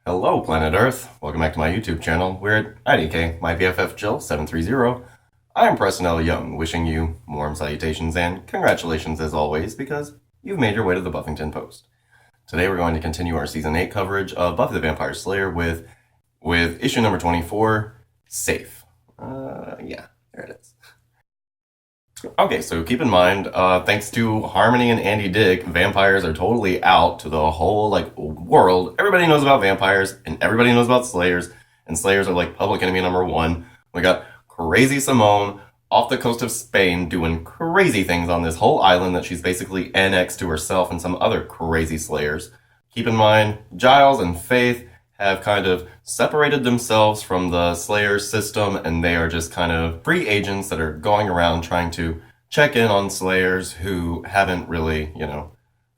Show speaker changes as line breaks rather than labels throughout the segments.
Hello, Planet Earth. Welcome back to my YouTube channel, where at IDK, my BFF Jill 730, I am Preston L. Young, wishing you warm salutations and congratulations as always, because you've made your way to the Buffington Post. Today we're going to continue our Season 8 coverage of Buffy the Vampire Slayer with issue number 24, Safe. Yeah, there it is. Okay, so keep in mind, thanks to Harmony and Andy Dick, vampires are totally out to the whole, world. Everybody knows about vampires, and everybody knows about slayers, and slayers are, public enemy number one. We got Crazy Simone off the coast of Spain doing crazy things on this whole island that she's basically annexed to herself and some other crazy slayers. Keep in mind, Giles and Faith have kind of separated themselves from the Slayer system, and they are just kind of free agents that are going around trying to check in on Slayers who haven't really,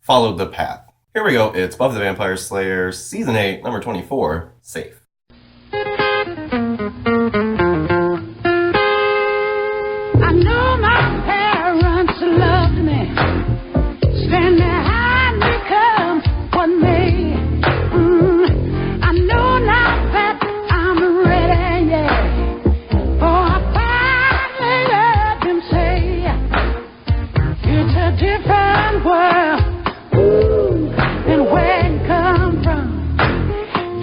followed the path. Here we go, it's Buffy the Vampire Slayer, Season 8, number 24, Safe.
I know my parents loved me, stand behind me come what may. I know now that I'm ready, yeah, for I finally heard them say, it's a different world, than where you come from.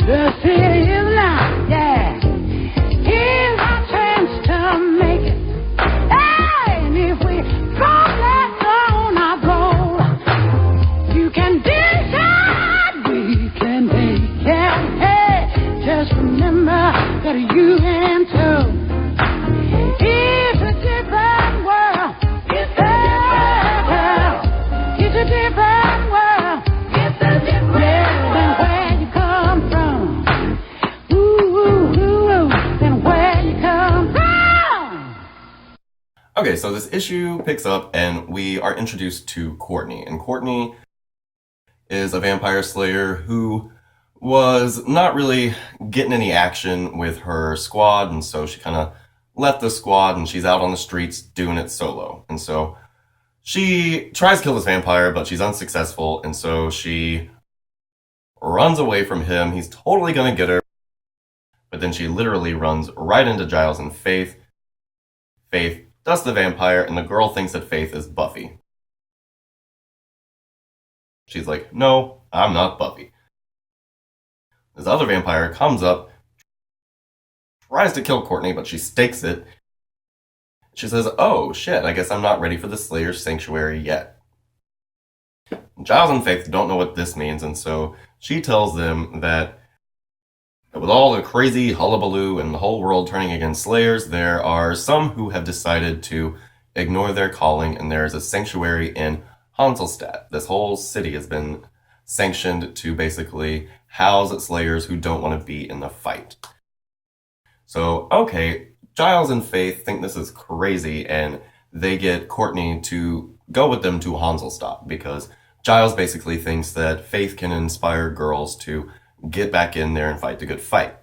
The city is now, yeah, here's our chance to make it. And if we progress on our goal, you can decide, we can make it. Hey, just remember that you and two. It's a different world. It's a different world. It's a different world than where you come from. Than where you come from.
Okay, so this issue picks up and we are introduced to Courtney. And Courtney is a vampire slayer who was not really getting any action with her squad, and so she kind of left the squad and she's out on the streets doing it solo. And so she tries to kill this vampire, but she's unsuccessful, and so she runs away from him. He's totally gonna get her, but then she literally runs right into Giles and Faith. Faith dusts the vampire, and the girl thinks that Faith is Buffy. She's like, no, I'm not Buffy. This other vampire comes up, tries to kill Courtney, but she stakes it. She says, oh shit, I guess I'm not ready for the Slayer's Sanctuary yet. Giles and Faith don't know what this means, and so she tells them that with all the crazy hullabaloo and the whole world turning against Slayers, there are some who have decided to ignore their calling, and there is a sanctuary in Hanselstadt. This whole city has been sanctioned to basically house Slayers who don't want to be in the fight. So, okay, Giles and Faith think this is crazy, and they get Courtney to go with them to Hanselstadt, because Giles basically thinks that Faith can inspire girls to get back in there and fight the good fight.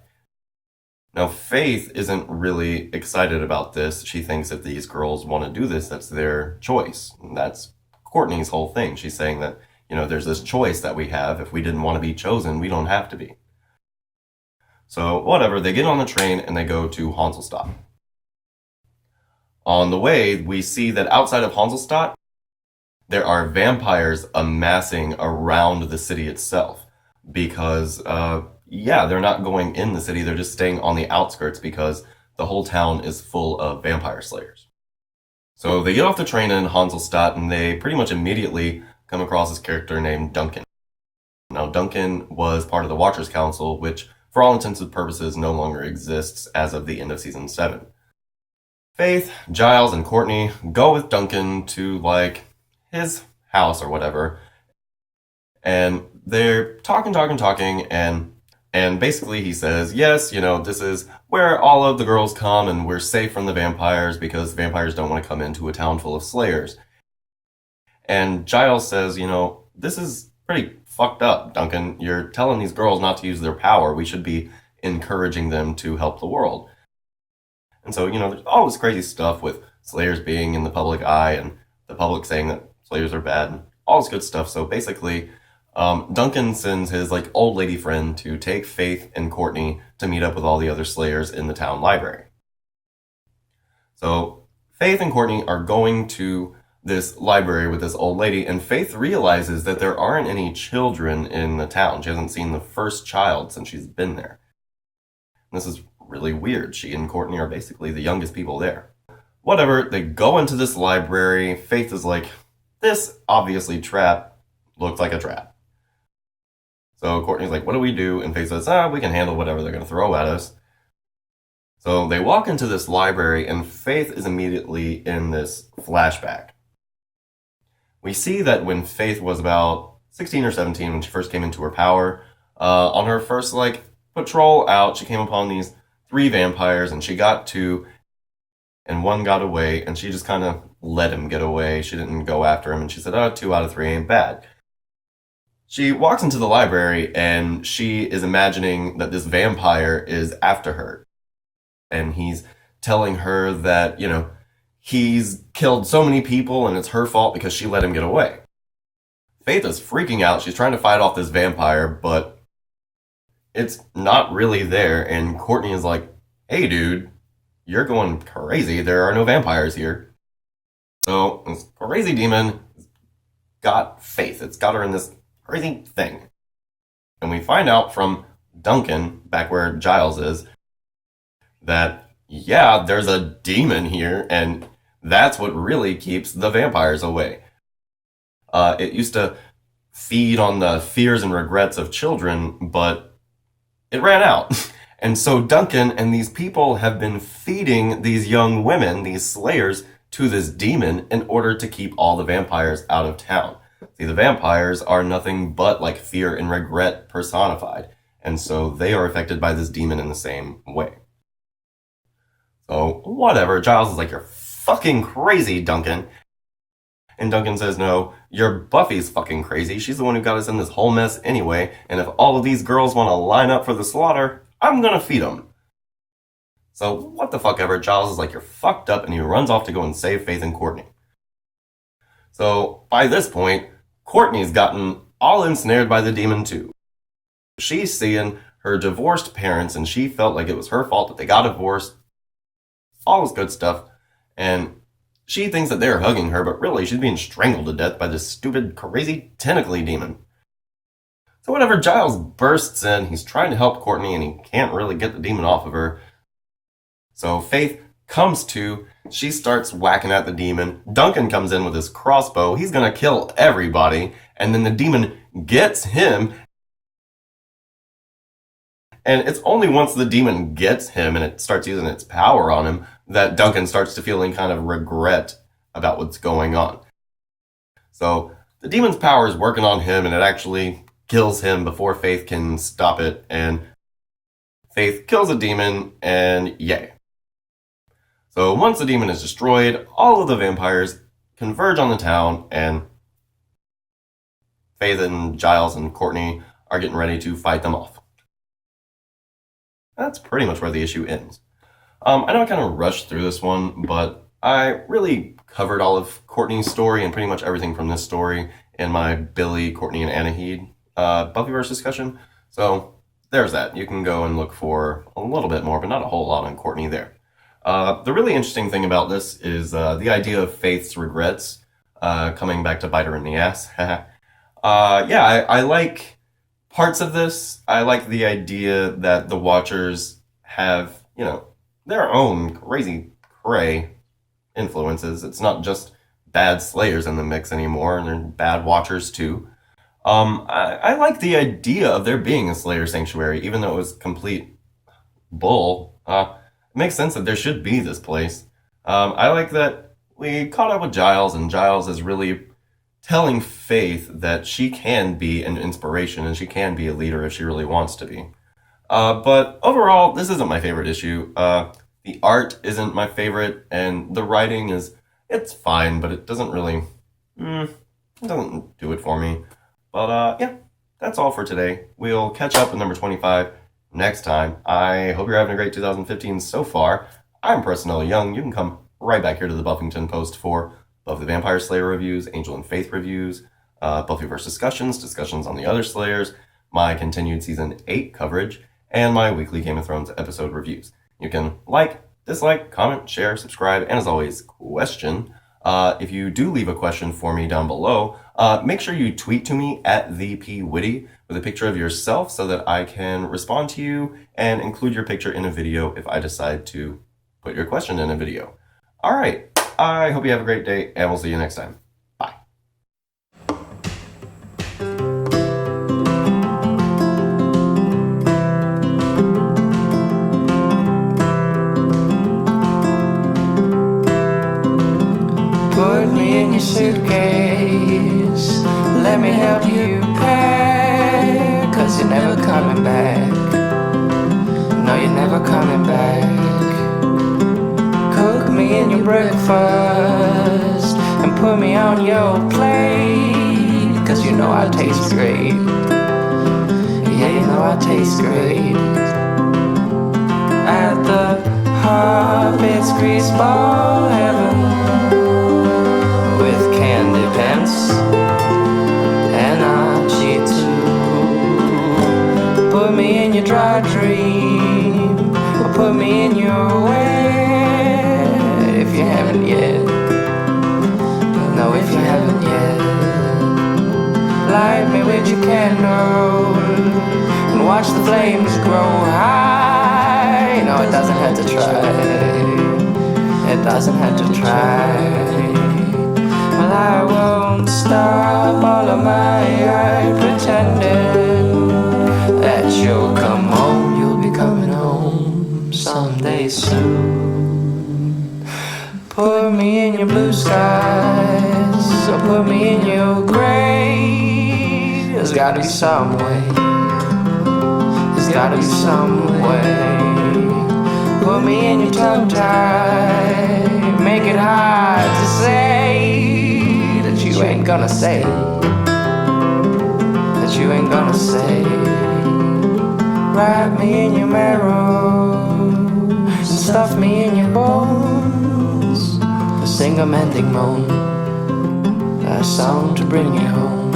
Now, Faith isn't really excited about this. She thinks if these girls want to do this, that's their choice. And that's Courtney's whole thing. She's saying that, there's this choice that we have. If we didn't want to be chosen, we don't have to be. So, whatever, they get on the train and they go to Hanselstadt. On the way, we see that outside of Hanselstadt, there are vampires amassing around the city itself. Because, they're not going in the city, they're just staying on the outskirts because the whole town is full of vampire slayers. So they get off the train in Hanselstadt and they pretty much immediately come across this character named Duncan. Now, Duncan was part of the Watchers Council, which, for all intents and purposes, no longer exists as of the end of Season 7. Faith, Giles, and Courtney go with Duncan to, his house or whatever, and they're talking, and basically he says, yes, this is where all of the girls come, and we're safe from the vampires because vampires don't want to come into a town full of slayers. And Giles says, this is pretty fucked up, Duncan. You're telling these girls not to use their power. We should be encouraging them to help the world. And so, there's all this crazy stuff with slayers being in the public eye and the public saying that slayers are bad and all this good stuff. So basically, Duncan sends his old lady friend to take Faith and Courtney to meet up with all the other Slayers in the town library. So Faith and Courtney are going to this library with this old lady, and Faith realizes that there aren't any children in the town. She hasn't seen the first child since she's been there. This is really weird. She and Courtney are basically the youngest people there. Whatever, they go into this library. Faith is like, this obviously trap looks like a trap. So Courtney's like, what do we do? And Faith says, we can handle whatever they're going to throw at us. So they walk into this library, and Faith is immediately in this flashback. We see that when Faith was about 16 or 17, when she first came into her power, on her first patrol out, she came upon these 3 vampires, and she got 2, and 1 got away, and she just kind of let him get away. She didn't go after him, and she said, 2 out of 3 ain't bad. She walks into the library, and she is imagining that this vampire is after her. And he's telling her that, he's killed so many people and it's her fault because she let him get away. Faith is freaking out. She's trying to fight off this vampire, but it's not really there. And Courtney is like, hey, dude, you're going crazy. There are no vampires here. So this crazy demon got Faith. It's got her in this crazy thing. And we find out from Duncan, back where Giles is, that, yeah, there's a demon here, and that's what really keeps the vampires away. It used to feed on the fears and regrets of children, but it ran out. And so Duncan and these people have been feeding these young women, these slayers, to this demon in order to keep all the vampires out of town. See, the vampires are nothing but fear and regret personified, and so they are affected by this demon in the same way. So, whatever, Giles is like, you're fucking crazy, Duncan. And Duncan says, no, your Buffy's fucking crazy. She's the one who got us in this whole mess anyway, and if all of these girls want to line up for the slaughter, I'm gonna feed them. So, what the fuck ever, Giles is like, you're fucked up, and he runs off to go and save Faith and Courtney. So, by this point, Courtney's gotten all ensnared by the demon too. She's seeing her divorced parents, and she felt like it was her fault that they got divorced. All this good stuff, and she thinks that they're hugging her, but really she's being strangled to death by this stupid, crazy, tentacly demon. So whenever Giles bursts in, he's trying to help Courtney, and he can't really get the demon off of her. So Faith comes to, she starts whacking at the demon. Duncan comes in with his crossbow. He's gonna kill everybody, and then the demon gets him. And it's only once the demon gets him and it starts using its power on him that Duncan starts to feel any kind of regret about what's going on. So the demon's power is working on him, and it actually kills him before Faith can stop it. And Faith kills the demon, and yay. So once the demon is destroyed, all of the vampires converge on the town, and Faith and Giles and Courtney are getting ready to fight them off. That's pretty much where the issue ends. I know I kind of rushed through this one, but I really covered all of Courtney's story and pretty much everything from this story in my Billy, Courtney, and Anahid Buffyverse discussion. So there's that. You can go and look for a little bit more, but not a whole lot on Courtney there. The really interesting thing about this is the idea of Faith's regrets coming back to bite her in the ass. I like parts of this. I like the idea that the Watchers have, their own crazy cray influences. It's not just bad Slayers in the mix anymore, and they're bad Watchers too. I like the idea of there being a Slayer sanctuary, even though it was complete bull. It makes sense that there should be this place. I like that we caught up with Giles, and Giles is really telling Faith that she can be an inspiration and she can be a leader if she really wants to be. But overall, this isn't my favorite issue. The art isn't my favorite, and the writing it's fine, but it doesn't really, it doesn't do it for me. But that's all for today. We'll catch up with number 25 next time. I hope you're having a great 2015 so far. I'm Preston L. Young. You can come right back here to the Buffington Post for Buffy the Vampire Slayer reviews, Angel and Faith reviews, Buffy vs. discussions on the other Slayers, my continued Season 8 coverage, and my weekly Game of Thrones episode reviews. You can like, dislike, comment, share, subscribe, and as always, question. If you do leave a question for me down below, make sure you tweet to me at @thepwitty with a picture of yourself so that I can respond to you and include your picture in a video if I decide to put your question in a video. All right, I hope you have a great day, and we'll see you next time. Bye.
Put me in your suitcase, let me help you pack, 'cause you're never coming back. No, you're never coming back. Cook me in your breakfast and put me on your plate, 'cause you know I taste great. Yeah, you know I taste great. At the Hobbit's greaseball heaven, with candy pants and Archie too. Put me in your dry dream, or put me in your wet, if you haven't yet. No, if you haven't yet. Light me with your candle and watch the flames grow high. No, it doesn't have to try. It doesn't have to try. Well, I won't stop all of my pretending that you'll come home. You'll be coming home someday soon. Put me in your blue skies, or put me in your gray. There's gotta be some way. There's gotta be some way. Put me in your tongue tie, make it hard to say that you ain't gonna say, that you ain't gonna say. Wrap me in your marrow and stuff me in your bones. Sing a mending moan, a song to bring you home.